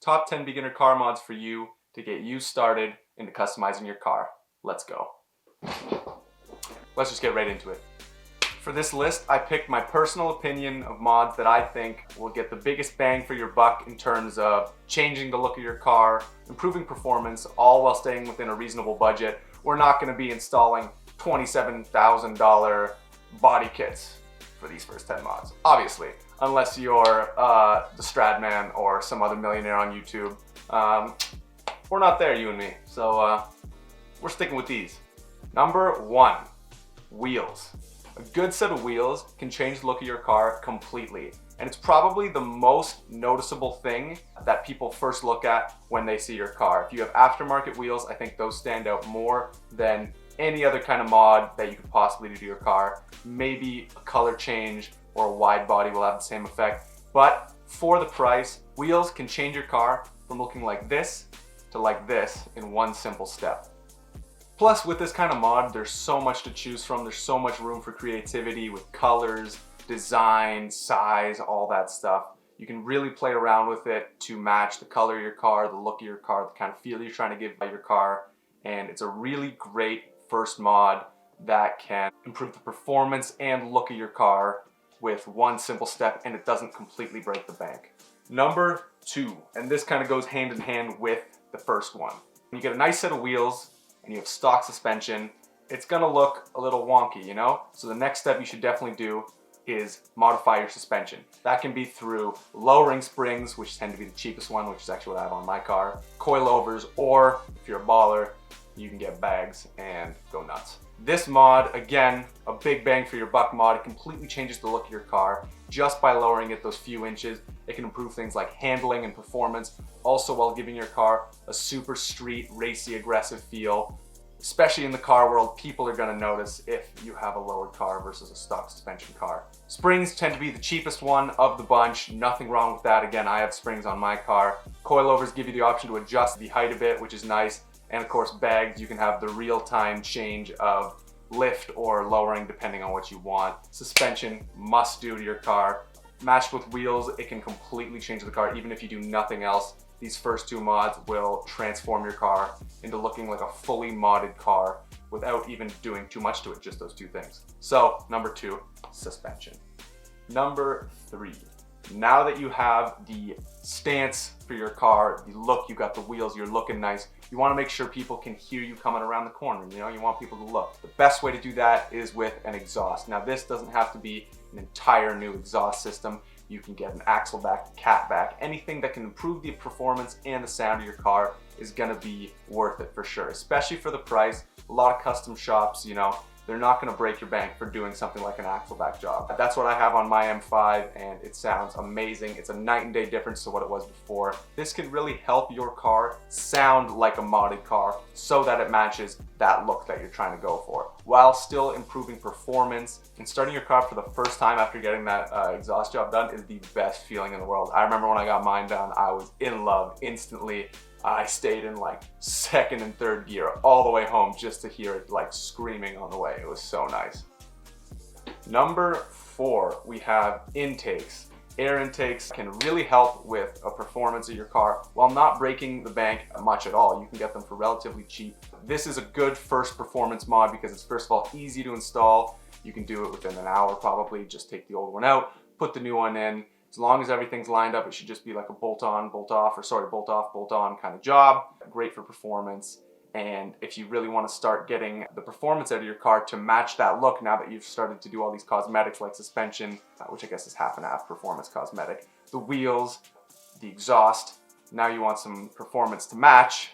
Top 10 beginner car mods for you to get you started into customizing your car. Let's go. Let's just get right into it. For this list, I picked my personal opinion of mods that I think will get the biggest bang for your buck in terms of changing the look of your car, improving performance, all while staying within a reasonable budget. We're not going to be installing $27,000 body kits for these first 10 mods, obviously, unless you're the Stradman or some other millionaire on YouTube. We're not there, you and me, so we're sticking with these. Number 1, wheels. A good set of wheels can change the look of your car completely, and it's probably the most noticeable thing that people first look at when they see your car. If you have aftermarket wheels, I think those stand out more than any other kind of mod that you could possibly do to your car. Maybe a color change or a wide body will have the same effect, but for the price, wheels can change your car from looking like this to like this in one simple step. Plus, with this kind of mod, there's so much to choose from. There's so much room for creativity with colors, design, size, all that stuff. You can really play around with it to match the color of your car, the look of your car, the kind of feel you're trying to give by your car. And it's a really great first mod that can improve the performance and look of your car with one simple step, and it doesn't completely break the bank. Number 2, and this kind of goes hand in hand with the first one. When you get a nice set of wheels and you have stock suspension, it's gonna look a little wonky, you know? So the next step you should definitely do is modify your suspension. That can be through lowering springs, which tend to be the cheapest one, which is actually what I have on my car, coilovers, or if you're a baller, you can get bags and go nuts. This mod, again, a big bang for your buck mod. It completely changes the look of your car just by lowering it those few inches. It can improve things like handling and performance, also while giving your car a super street, racy, aggressive feel. Especially in the car world, people are gonna notice if you have a lowered car versus a stock suspension car. Springs tend to be the cheapest one of the bunch. Nothing wrong with that. Again, I have springs on my car. Coilovers give you the option to adjust the height a bit, which is nice. And of course, bags, you can have the real-time change of lift or lowering depending on what you want. Suspension, must do to your car. Matched with wheels, it can completely change the car. Even if you do nothing else, these first 2 mods will transform your car into looking like a fully modded car without even doing too much to it, just those 2 things. So, number 2, suspension. Number 3. Now that you have the stance for your car, the look, you got the wheels, you're looking nice, you want to make sure people can hear you coming around the corner. You know, you want people to look. The best way to do that is with an exhaust. Now, this doesn't have to be an entire new exhaust system. You can get an axle back, cat back, anything that can improve the performance and the sound of your car is gonna be worth it for sure, especially for the price. A lot of custom shops, you know, they're not gonna break your bank for doing something like an axle back job. That's what I have on my M5 and it sounds amazing. It's a night and day difference to what it was before. This can really help your car sound like a modded car so that it matches that look that you're trying to go for, while still improving performance. And starting your car for the first time after getting that exhaust job done is the best feeling in the world. I remember when I got mine done, I was in love instantly. I stayed in like 2nd and 3rd gear all the way home just to hear it like screaming on the way. It was so nice. Number 4, we have intakes. Air intakes can really help with a performance of your car while not breaking the bank much at all. You can get them for relatively cheap. This is a good first performance mod because it's first of all easy to install. You can do it within an hour probably. Just take the old one out, put the new one in. As long as everything's lined up, it should just be like a bolt on, bolt off, or sorry, bolt off, bolt on kind of job. Great for performance. And if you really want to start getting the performance out of your car to match that look, now that you've started to do all these cosmetics like suspension, which I guess is half and half performance cosmetic, the wheels, the exhaust, now you want some performance to match,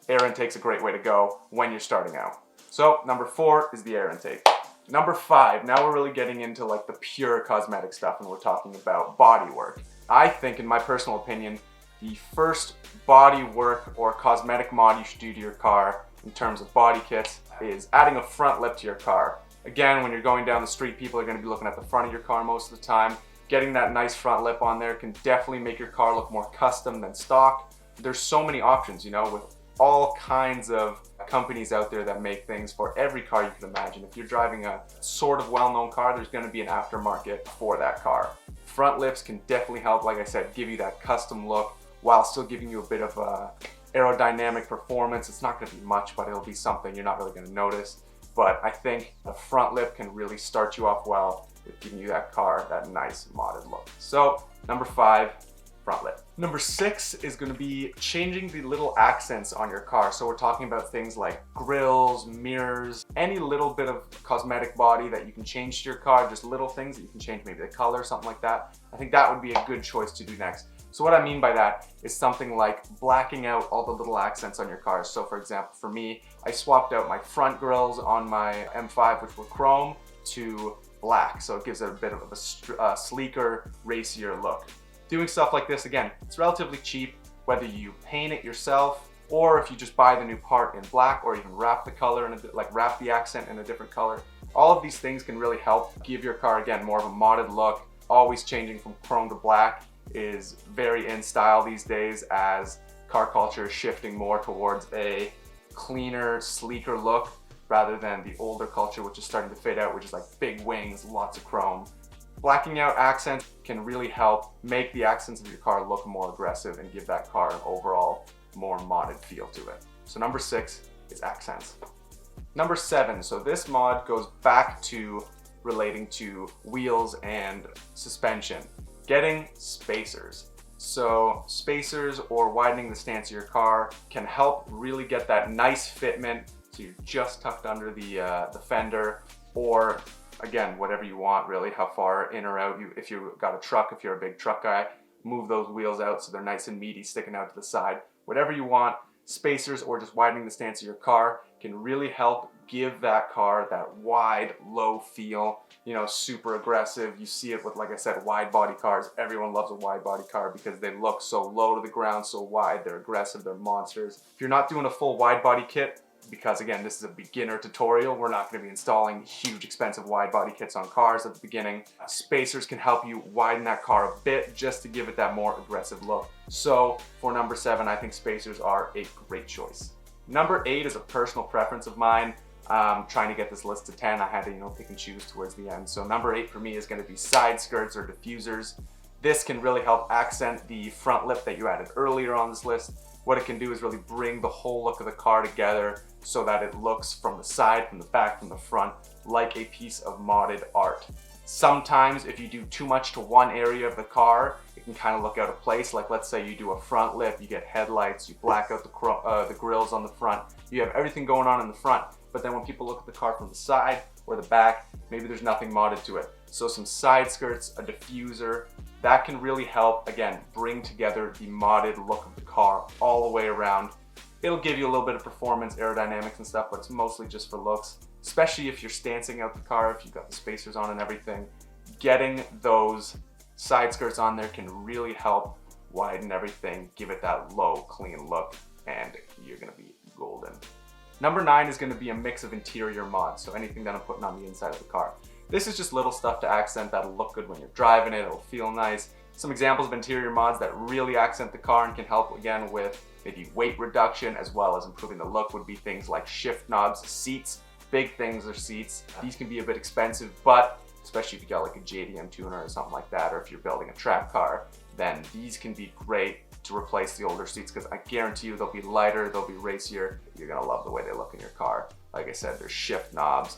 air intake's a great way to go when you're starting out. So number 4 is the air intake. Number 5, now we're really getting into like the pure cosmetic stuff and we're talking about body work. I think, in my personal opinion, the first body work or cosmetic mod you should do to your car in terms of body kits is adding a front lip to your car. Again, when you're going down the street, people are going to be looking at the front of your car most of the time. Getting that nice front lip on there can definitely make your car look more custom than stock. There's so many options, you know, with all kinds of companies out there that make things for every car you can imagine. If you're driving a sort of well-known car, there's going to be an aftermarket for that car. Front lips can definitely help, like I said, give you that custom look, while still giving you a bit of aerodynamic performance. It's not going to be much, but it'll be something you're not really going to notice. But I think the front lip can really start you off well with giving you that car that nice modded look. So number 5, front lip. Number 6 is going to be changing the little accents on your car. So we're talking about things like grills, mirrors, any little bit of cosmetic body that you can change to your car, just little things that you can change, maybe the color, something like that. I think that would be a good choice to do next. So what I mean by that is something like blacking out all the little accents on your car. So for example, for me, I swapped out my front grills on my M5, which were chrome, to black. So it gives it a bit of a sleeker, racier look. Doing stuff like this, again, it's relatively cheap, whether you paint it yourself or if you just buy the new part in black, or even wrap the color in wrap the accent in a different color. All of these things can really help give your car, again, more of a modded look. Always changing from chrome to black is very in style these days, as car culture is shifting more towards a cleaner, sleeker look rather than the older culture, which is starting to fade out, which is like big wings, lots of chrome. Blacking out accents can really help make the accents of your car look more aggressive and give that car an overall more modded feel to it. So number 6 is accents. Number 7, so this mod goes back to relating to wheels and suspension. Getting spacers. So spacers or widening the stance of your car can help really get that nice fitment, so you're just tucked under the fender, or again, whatever you want really, how far in or out. If you've got a truck, if you're a big truck guy, move those wheels out so they're nice and meaty, sticking out to the side. Whatever you want, spacers or just widening the stance of your car can really help give that car that wide, low feel, you know, super aggressive. You see it with, like I said, wide body cars. Everyone loves a wide body car because they look so low to the ground, so wide, they're aggressive, they're monsters. If you're not doing a full wide body kit, because again, this is a beginner tutorial, we're not going to be installing huge expensive wide body kits on cars at the beginning. Spacers can help you widen that car a bit just to give it that more aggressive look. So for number 7, I think spacers are a great choice. Number 8 is a personal preference of mine. Trying to get this list to 10, I had to, pick and choose towards the end. So number 8 for me is going to be side skirts or diffusers. This can really help accent the front lip that you added earlier on this list. What it can do is really bring the whole look of the car together so that it looks from the side, from the back, from the front, like a piece of modded art. Sometimes if you do too much to one area of the car, it can kind of look out of place. Like let's say you do a front lip, you get headlights, you black out the grills on the front, you have everything going on in the front. But then when people look at the car from the side or the back, maybe there's nothing modded to it. So some side skirts, a diffuser, that can really help, again, bring together the modded look of the car all the way around. It'll give you a little bit of performance, aerodynamics and stuff, but it's mostly just for looks, especially if you're stancing out the car, if you've got the spacers on and everything. Getting those side skirts on there can really help widen everything, give it that low, clean look, and you're gonna be golden. Number 9 is gonna be a mix of interior mods, so anything that I'm putting on the inside of the car. This is just little stuff to accent that'll look good when you're driving it, it'll feel nice. Some examples of interior mods that really accent the car and can help, again, with maybe weight reduction as well as improving the look would be things like shift knobs, seats. Big things are seats. These can be a bit expensive, but especially if you got like a JDM tuner or something like that, or if you're building a track car, then these can be great to replace the older seats, because I guarantee you they'll be lighter, they'll be racier. You're gonna love the way they look in your car. Like I said, there's shift knobs,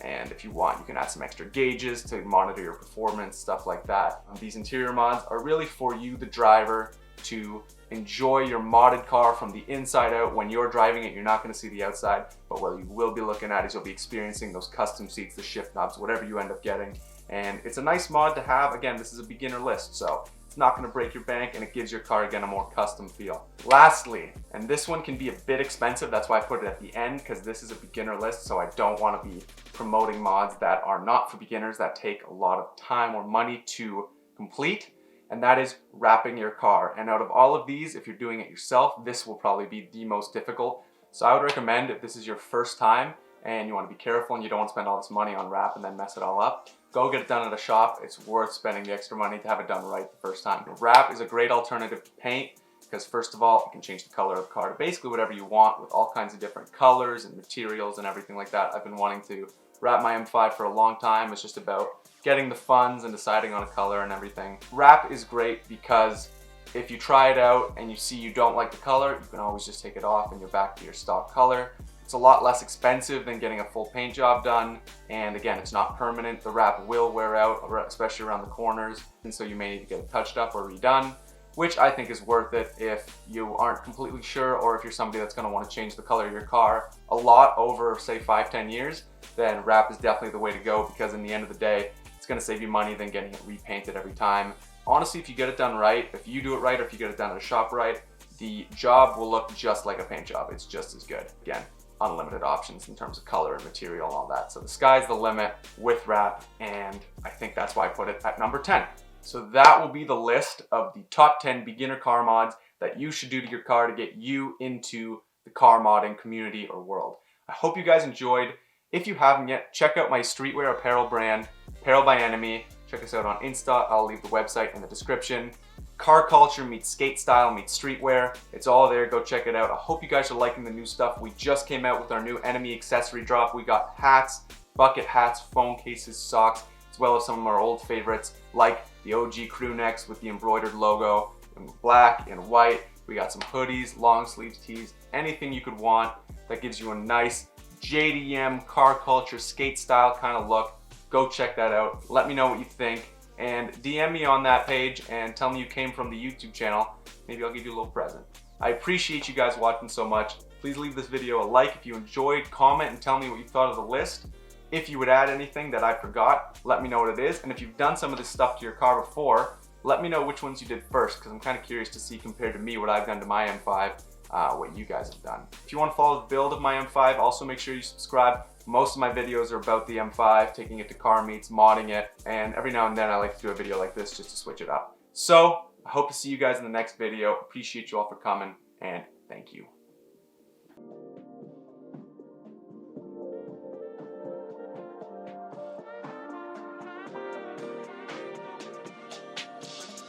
and if you want, you can add some extra gauges to monitor your performance, stuff like that. These interior mods are really for you, the driver, to enjoy your modded car from the inside out. When you're driving it, you're not going to see the outside, but what you will be looking at is you'll be experiencing those custom seats, the shift knobs, whatever you end up getting. And it's a nice mod to have. Again, this is a beginner list, so it's not going to break your bank, and it gives your car, again, a more custom feel. Lastly, and this one can be a bit expensive, that's why I put it at the end, because this is a beginner list, so I don't want to be promoting mods that are not for beginners, that take a lot of time or money to complete. And that is wrapping your car. And out of all of these, if you're doing it yourself, this will probably be the most difficult. So I would recommend, if this is your first time and you want to be careful and you don't want to spend all this money on wrap and then mess it all up, go get it done at a shop. It's worth spending the extra money to have it done right the first time. Wrap is a great alternative to paint because, first of all, you can change the color of the car to basically whatever you want with all kinds of different colors and materials and everything like that. I've been wanting to wrap my M5 for a long time. It's just about getting the funds and deciding on a color and everything. Wrap is great because If you try it out and you see you don't like the color, you can always just take it off and you're back to your stock color. It's a lot less expensive than getting a full paint job done. And again, it's not permanent. The wrap will wear out, especially around the corners. And so you may need to get it touched up or redone, which I think is worth it if you aren't completely sure, or if you're somebody that's gonna wanna change the color of your car a lot over, say, 5-10 years, then wrap is definitely the way to go, because in the end of the day, it's gonna save you money than getting it repainted every time. Honestly, if you get it done right, if you do it right, or if you get it done at a shop right, the job will look just like a paint job. It's just as good. Again, unlimited options in terms of color and material and all that. So the sky's the limit with wrap, and I think that's why I put it at number 10. So that will be the list of the top 10 beginner car mods that you should do to your car to get you into the car modding community or world. I hope you guys enjoyed. If you haven't yet, check out my streetwear apparel brand, Apparel by Enemy. Check us out on Insta. I'll leave the website in the description. Car culture meets skate style meets streetwear. It's all there. Go check it out. I hope you guys are liking the new stuff. We just came out with our new Enemy accessory drop. We got hats, bucket hats, phone cases, socks, as well as some of our old favorites like the OG crew necks with the embroidered logo in black and white. We got some hoodies, long sleeves tees, anything you could want that gives you a nice JDM car culture skate style kind of look. Go check that out. Let me know what you think. And DM me on that page and tell me you came from the YouTube channel. Maybe I'll give you a little present. I appreciate you guys watching so much. Please leave this video a like if you enjoyed, comment and tell me what you thought of the list. If you would add anything that I forgot, let me know what it is. And if you've done some of this stuff to your car before, let me know which ones you did first, because I'm kind of curious to see, compared to me, what I've done to my M5, what you guys have done. If you want to follow the build of my M5, also make sure you subscribe. Most of my videos are about the M5, taking it to car meets, modding it, and every now and then I like to do a video like this just to switch it up. So, I hope to see you guys in the next video. Appreciate you all for coming, and thank you.